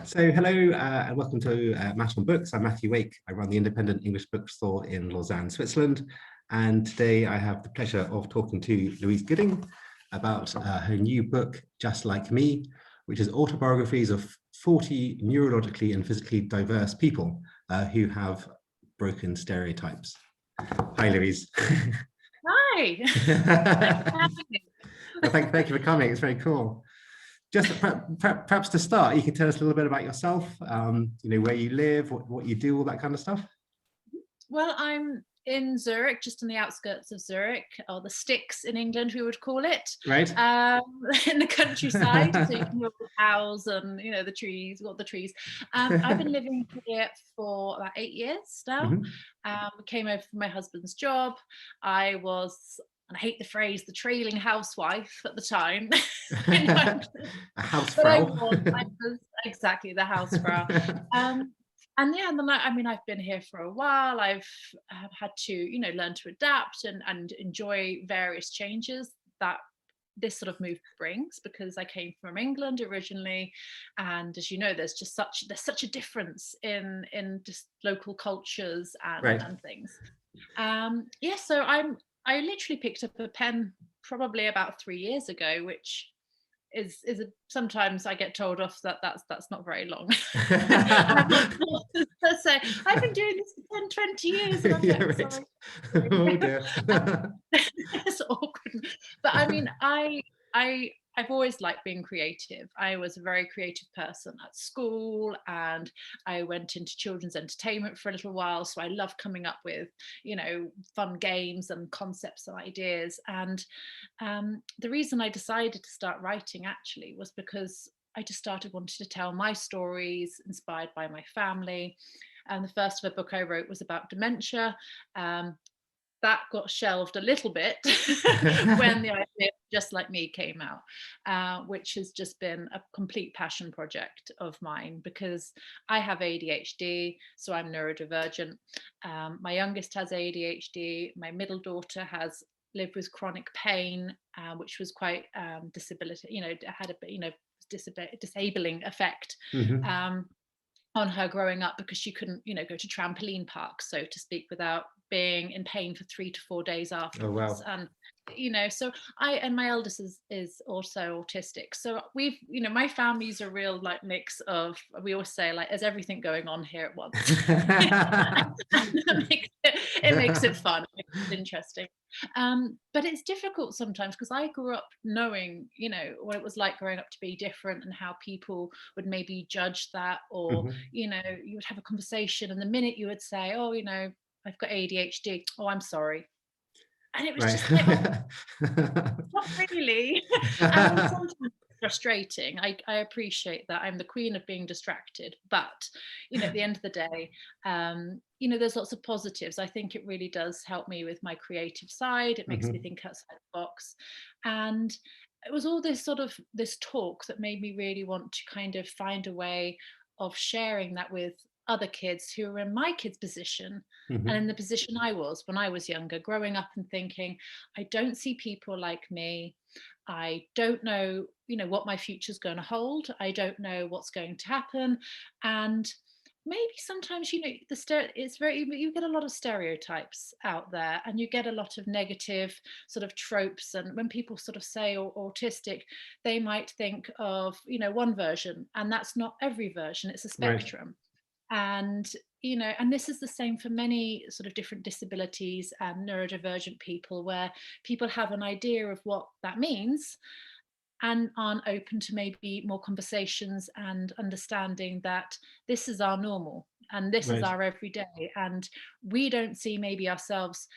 So hello and welcome to Matt on Books. I'm Matthew Wake. I run the independent English bookstore in Lausanne, Switzerland. And today I have the pleasure of talking to Louise Gooding about her new book, Just Like Me, which is autobiographies of 40 neurologically and physically diverse people who have broken stereotypes. Hi, Louise. Hi. Thanks for having me. Well, thank you for coming. It's very cool. Just perhaps to start, you can tell us a little bit about yourself, where you live, what you do, all that kind of stuff. Well, I'm in Zurich, just on the outskirts of Zurich, or the sticks in England, we would call it. Right. In the countryside, so you can hear the cows and the trees. Got the trees. I've been living here for about 8 years now. Mm-hmm. Came over for my husband's job. I was, and I hate the phrase, the trailing housewife at the time. A housefrau. I was exactly the housefrau. And then I've been here for a while. I've had to, learn to adapt and enjoy various changes that this sort of move brings, because I came from England originally, and as you know, there's such a difference in just local cultures and things. So I literally picked up a pen probably about 3 years ago, which is sometimes I get told off that's not very long. So I've been doing this for 10, 20 years. And I'm sorry. Oh dear. It's awkward. But I've always liked being creative. I was a very creative person at school, and I went into children's entertainment for a little while. So I love coming up with, fun games and concepts and ideas. And the reason I decided to start writing actually was because I just started wanting to tell my stories inspired by my family. And the first of a book I wrote was about dementia. That got shelved a little bit when the idea of Just Like Me came out, which has just been a complete passion project of mine, because I have ADHD, so I'm neurodivergent. My youngest has ADHD. My middle daughter has lived with chronic pain, which was quite disability, had a disabling effect. Mm-hmm. On her growing up, because she couldn't, go to trampoline parks, so to speak, without being in pain for 3 to 4 days afterwards. Oh, wow. And so my eldest is also autistic. So we've, my family's a real mix of, we always say there's everything going on here at once. It makes it fun, it makes it interesting. But it's difficult sometimes, because I grew up knowing, what it was like growing up to be different, and how people would maybe judge that, or, Mm-hmm. You would have a conversation, and the minute you would say, oh, I've got ADHD, oh, I'm sorry. And it was just like, not really. And sometimes it's frustrating. I appreciate that I'm the queen of being distracted, but at the end of the day, there's lots of positives. I think it really does help me with my creative side. It makes me think outside the box. And it was all this talk that made me really want to kind of find a way of sharing that with other kids who are in my kids' position, Mm-hmm. and in the position I was when I was younger, growing up and thinking, I don't see people like me. I don't know, what my future's going to hold. I don't know what's going to happen. And maybe sometimes, it's you get a lot of stereotypes out there, and you get a lot of negative sort of tropes. And when people sort of say autistic, they might think of, one version, and that's not every version. It's a spectrum. Right. And and this is the same for many sort of different disabilities and neurodivergent people, where people have an idea of what that means and aren't open to maybe more conversations and understanding that this is our normal and this is our everyday, and we don't see maybe ourselves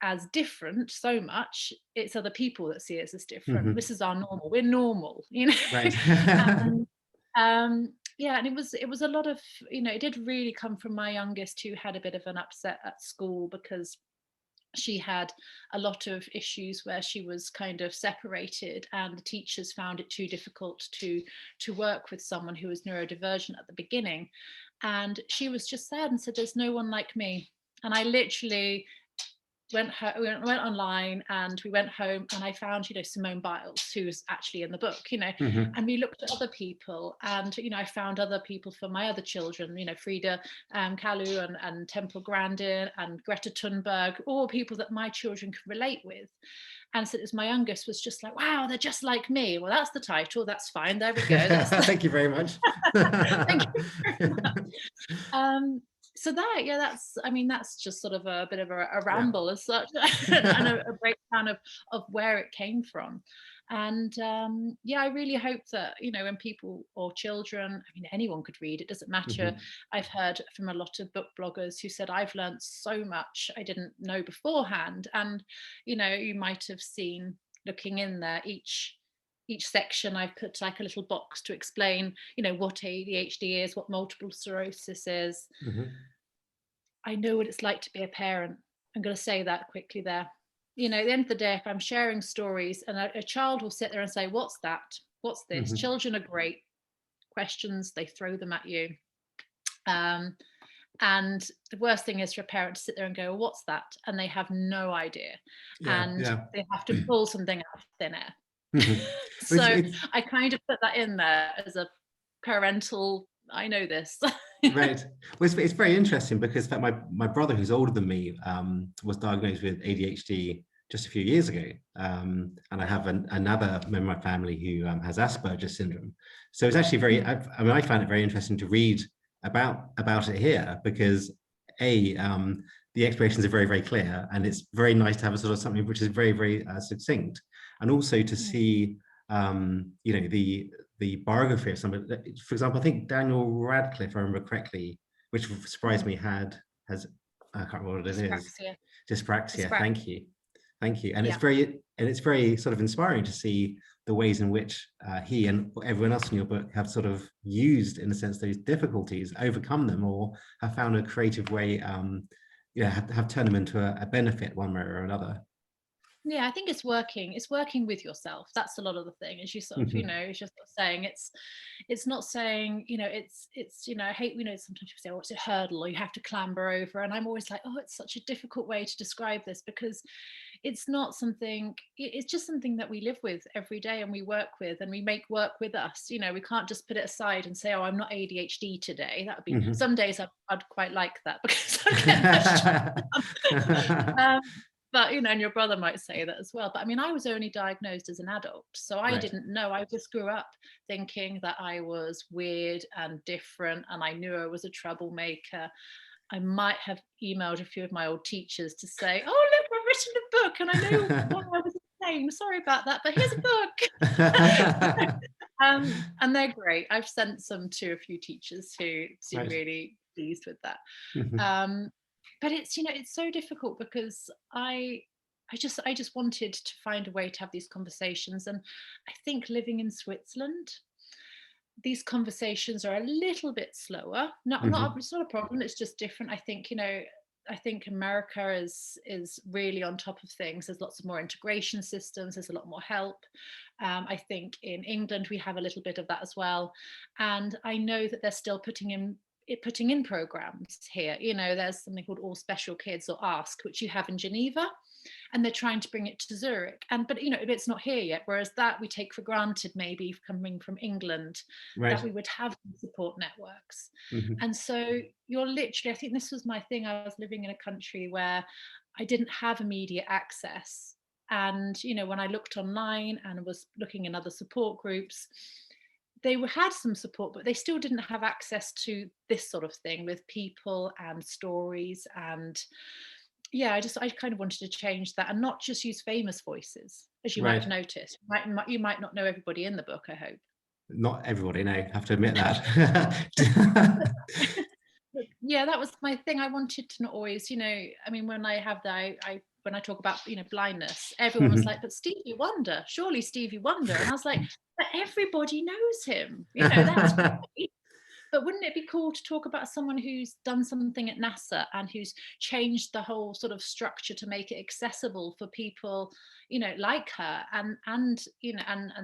as different so much. It's other people that see us as different. This is our normal. We're normal, Right. And and it was a lot of, it did really come from my youngest, who had a bit of an upset at school, because she had a lot of issues where she was kind of separated, and the teachers found it too difficult to work with someone who was neurodivergent at the beginning. And she was just sad and said, there's no one like me. And I literally went online, and we went home, and I found, Simone Biles, who's actually in the book, Mhm. and we looked at other people, and, I found other people for my other children, Frida Kahlo and Temple Grandin and Greta Thunberg, all people that my children could relate with. And so as my youngest was just like, wow, they're just like me. Well, that's the title. That's fine. There we go. Thank you very much. Thank you very much. So that's just sort of a bit of a ramble as such, and a breakdown of where it came from. And I really hope that, when people or children, anyone could read, it doesn't matter. Mhm. I've heard from a lot of book bloggers who said, I've learned so much I didn't know beforehand. And, you might have seen, looking in there, each section I've put like a little box to explain, what ADHD is, what multiple sclerosis is. Mhm. I know what it's like to be a parent. I'm going to say that quickly there. At the end of the day, if I'm sharing stories and a child will sit there and say, what's that? What's this? Mhm. Children are great. Questions, they throw them at you. And the worst thing is for a parent to sit there and go, what's that? And they have no idea. And they have to pull something out of thin air. Mhm. So I kind of put that in there as a parental, I know this. Right. Well, it's very interesting because in fact, my brother, who's older than me, was diagnosed with ADHD just a few years ago. And I have another member of my family who has Asperger's syndrome. So it's actually I find it very interesting to read about it here, because the explanations are very, very clear, and it's very nice to have a sort of something which is very, very succinct, and also to see the biography of somebody. For example, I think Daniel Radcliffe, if I remember correctly, which surprised me, has I can't remember what it is. Dyspraxia. Thank you. And it's very sort of inspiring to see the ways in which he and everyone else in your book have sort of used, in a sense, those difficulties, overcome them, or have found a creative way, have turned them into a benefit one way or another. Yeah, I think it's working with yourself. That's a lot of the thing, is you sort of, it's just saying, it's not saying, it's I hate, sometimes people say, oh, it's a hurdle, or you have to clamber over. And I'm always like, oh, it's such a difficult way to describe this, because it's not something, it's just something that we live with every day, and we work with, and we make work with us. We can't just put it aside and say, oh, I'm not ADHD today. That would be, some days I'd quite like that, because I'm getting but and your brother might say that as well. But I was only diagnosed as an adult, so I didn't know. I just grew up thinking that I was weird and different, and I knew I was a troublemaker. I might have emailed a few of my old teachers to say, oh, look, I've written a book, and I know why I was insane. Sorry about that, but here's a book. And they're great. I've sent some to a few teachers who seem really pleased with that. But it's so difficult, because I just wanted to find a way to have these conversations. And I think living in Switzerland, these conversations are a little bit slower. It's not a problem, it's just different. I think America is really on top of things. There's lots of more integration systems, there's a lot more help. I think in England we have a little bit of that as well. And I know that they're still putting in programs here. There's something called All Special Kids, or ASK, which you have in Geneva, and they're trying to bring it to Zurich. But it's not here yet, whereas that we take for granted, maybe coming from England, that we would have support networks. And so you're literally, I think this was my thing, I was living in a country where I didn't have immediate access. And when I looked online and was looking in other support groups, they had some support, but they still didn't have access to this sort of thing, with people and stories. And I kind of wanted to change that, and not just use famous voices, as you might have noticed. You might not know everybody in the book, I hope. Not everybody, no, I have to admit that. Yeah, that was my thing. I wanted to not always, when I talk about, blindness, everyone was like, but Stevie Wonder, surely Stevie Wonder. And I was like, but everybody knows him. That's great. But wouldn't it be cool to talk about someone who's done something at NASA, and who's changed the whole sort of structure to make it accessible for people, like her, and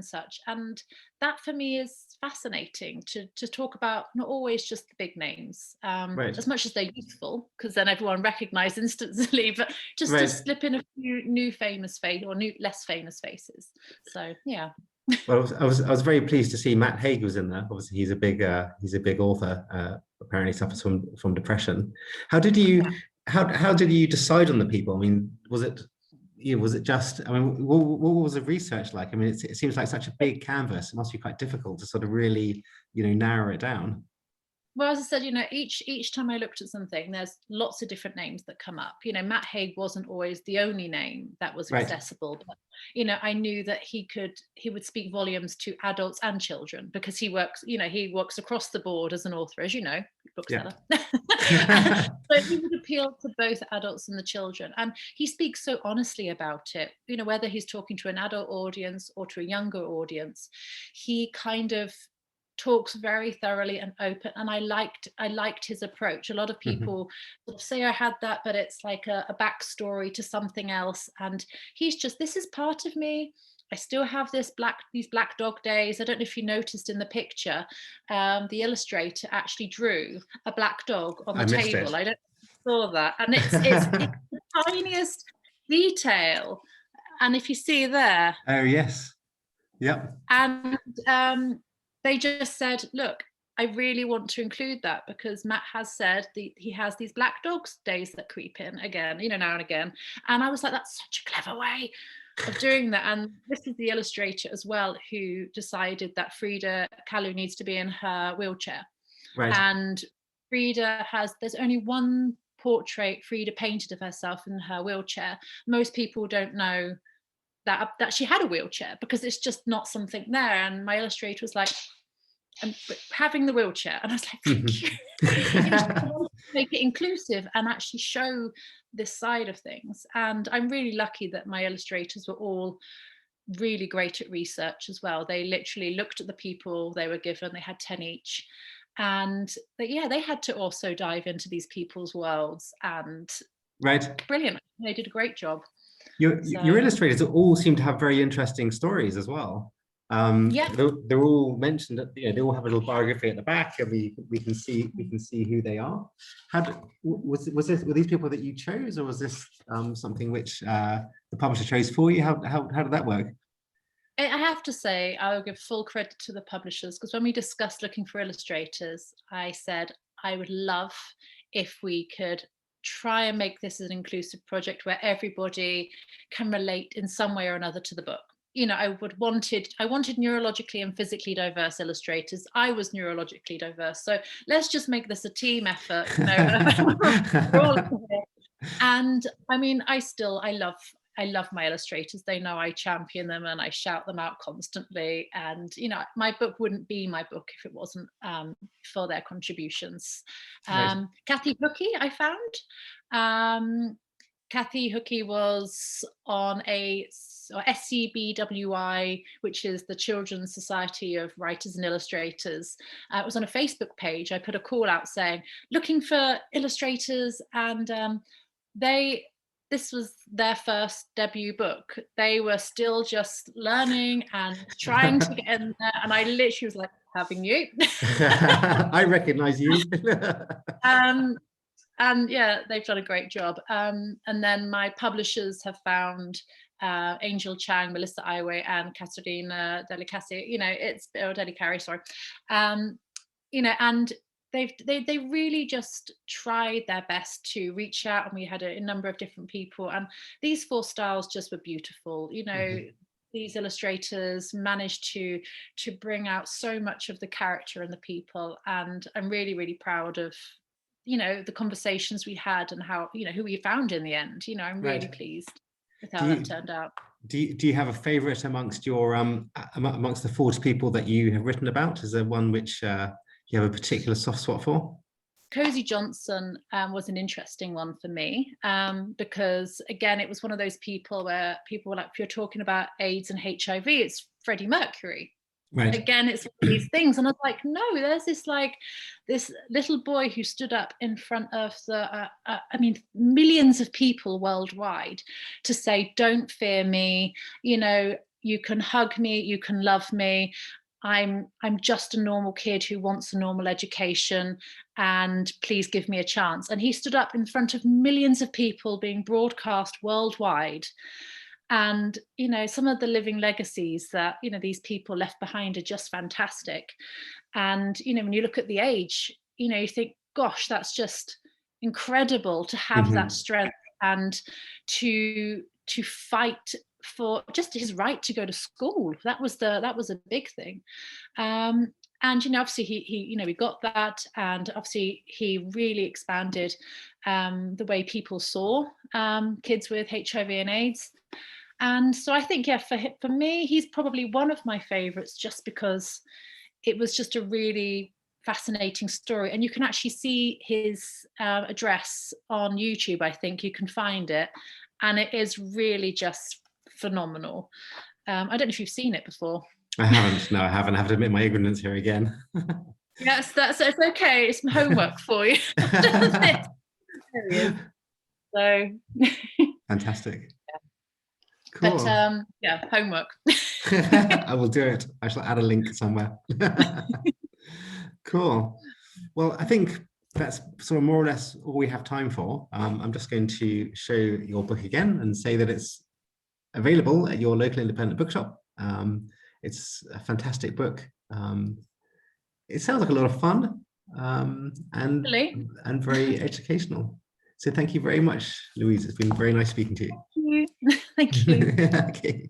such. And that for me is fascinating to talk about not always just the big names, Right. as much as they're useful, because then everyone recognised instantly, but just to Right. slip in a few new famous faces or new less famous faces. So yeah. Well, I was very pleased to see Matt Haig was in there. Obviously, he's a big author. Apparently, suffers from depression. How did you Yeah. how did you decide on the people? I mean, was it just? I mean, what was the research like? I mean, it seems like such a big canvas. It must be quite difficult to sort of really narrow it down. Well, as I said, each time I looked at something, there's lots of different names that come up. Matt Haig wasn't always the only name that was Right. accessible, but I knew that he would speak volumes to adults and children, because he works across the board as an author, as you know, bookseller. Yeah. So he would appeal to both adults and the children, and he speaks so honestly about it. Whether he's talking to an adult audience or to a younger audience, he kind of talks very thoroughly and open, and I liked his approach. A lot of people sort of say I had that, but it's like a backstory to something else, and he's just, this is part of me. I still have these black dog days. I don't know if you noticed in the picture, the illustrator actually drew a black dog on the table. I don't know if you saw that, and it's the tiniest detail, and if you see there, Oh yes, yep. and they just said, look, I really want to include that, because Matt has said he has these black dogs days that creep in again, now and again. And I was like, that's such a clever way of doing that. And this is the illustrator as well who decided that Frida Kahlo needs to be in her wheelchair. Right. And there's only one portrait Frida painted of herself in her wheelchair. Most people don't know that she had a wheelchair, because it's just not something there. And my illustrator was like, and having the wheelchair, and I was like, thank you. Make it inclusive and actually show this side of things. And I'm really lucky that my illustrators were all really great at research as well. They literally looked at the people they were given. They had 10 each, and they had to also dive into these people's worlds, and Right. brilliant. They did a great job. Your illustrators all seem to have very interesting stories as well. Yeah. They're all mentioned at, they all have a little biography at the back, and we can see who they are. Were these people that you chose, or was this something which the publisher chose for you? How did that work? I have to say, I will give full credit to the publishers, because when we discussed looking for illustrators, I said I would love if we could try and make this an inclusive project where everybody can relate in some way or another to the book. I wanted neurologically and physically diverse illustrators. I was neurologically diverse, so let's just make this a team effort. And I mean, I love my illustrators. They know I champion them and I shout them out constantly. And, my book wouldn't be my book if it wasn't for their contributions. Right. Kathy Hookey, I found. Kathy Hookey was on SCBWI, which is the Children's Society of Writers and Illustrators. It was on a Facebook page. I put a call out saying, looking for illustrators, and this was their first debut book. They were still just learning and trying to get in there. And I literally was like, having you. I recognize you. And yeah, they've done a great job. And then my publishers have found Angel Chang, Melissa Iway, and Katerina Delicassi. Delicari, sorry. And they really just tried their best to reach out, and we had a number of different people, and these 4 styles just were beautiful. These illustrators managed to bring out so much of the character and the people, and I'm really, really proud of the conversations we had and how who we found in the end. I'm really pleased with how that turned out. Do you have a favorite amongst your amongst the 40 people that you have written about? Is there one which you have a particular soft spot for? Cozy Johnson was an interesting one for me, because again, it was one of those people where people were like, if you're talking about AIDS and HIV, it's Freddie Mercury. Right. Again, it's one of these things. And I was like, no, there's this little boy who stood up in front of millions of people worldwide to say, don't fear me, you can hug me, you can love me. I'm just a normal kid who wants a normal education, and please give me a chance. And he stood up in front of millions of people being broadcast worldwide. And, you know, some of the living legacies that, you know, these people left behind are just fantastic. And, you know, when you look at the age, you know, you think, gosh, that's just incredible to have that strength and to fight for just his right to go to school. That was a big thing. And, you know, obviously he you know, we got that, and obviously he really expanded the way people saw kids with HIV and AIDS. And so I think, yeah, for me, he's probably one of my favorites, just because it was just a really fascinating story. And you can actually see his address on YouTube. I think you can find it, and it is really just phenomenal. I don't know if you've seen it before. I haven't. No, I haven't. I have to admit my ignorance here again. Yes, it's okay. It's homework for you. So fantastic. Yeah. Cool. But yeah, homework. I will do it. I shall add a link somewhere. Cool. Well, I think that's sort of more or less all we have time for. I'm just going to show your book again and say that it's available at your local independent bookshop. It's a fantastic book. It sounds like a lot of fun and very educational. So thank you very much, Louise. It's been very nice speaking to you. Thank you. Okay.